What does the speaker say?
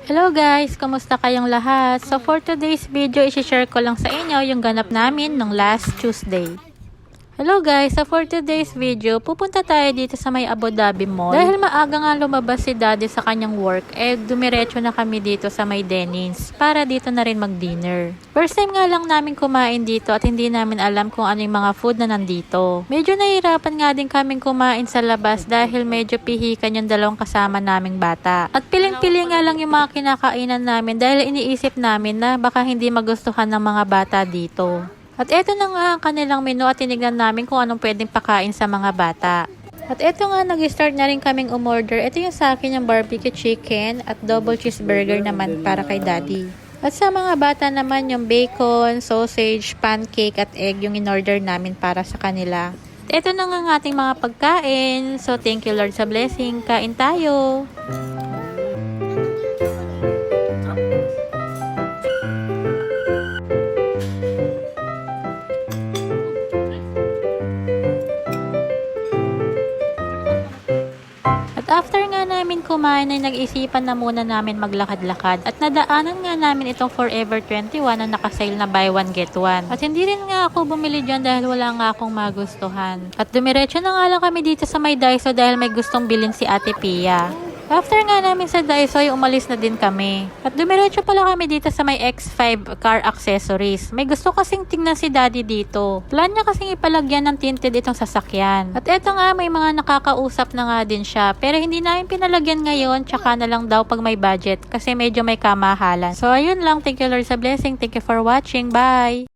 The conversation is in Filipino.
Hello guys! Kumusta kayong lahat? So for today's video, isi-share ko lang sa inyo yung ganap namin nung last Tuesday. Hello guys! So for today's video, pupunta tayo dito sa may Abu Dhabi Mall. Dahil maaga nga lumabas si Daddy sa kanyang work, dumiretso na kami dito sa may Denny's para dito na rin mag-dinner. First time nga lang namin kumain dito at hindi namin alam kung ano yung mga food na nandito. Medyo nahihirapan nga din kaming kumain sa labas dahil medyo pihikan yung dalawang kasama naming bata. At piling-pili nga lang yung mga kinakainan namin dahil iniisip namin na baka hindi magustuhan ng mga bata dito. At eto na nga ang kanilang menu at tinignan namin kung anong pwedeng pakain sa mga bata. At eto nga, nag-start na rin kaming umorder. Ito yung sa akin yung barbecue chicken at double cheeseburger naman para kay Daddy. At sa mga bata naman yung bacon, sausage, pancake at egg yung in-order namin para sa kanila. At eto na nga ang ating mga pagkain. So thank you Lord sa blessing. Kain tayo! After nga namin kumain ay nag-isipan na muna namin maglakad-lakad at nadaanan nga namin itong Forever 21 na nakasale na buy one get one. At hindi rin nga ako bumili dyan dahil wala nga akong magustuhan. At dumiretso na nga lang kami dito sa may Daiso dahil may gustong bilhin si Ate Pia. After nga namin sa Daiso ay umalis na din kami. At dumiretso pala kami dito sa may X5 car accessories. May gusto kasing tingnan si Daddy dito. Plan niya kasing ipalagyan ng tinted itong sasakyan. At eto nga, may mga nakakausap na nga din siya. Pero hindi namin pinalagyan ngayon, tsaka na lang daw pag may budget kasi medyo may kamahalan. So ayun lang, thank you Lord sa blessing. Thank you for watching. Bye!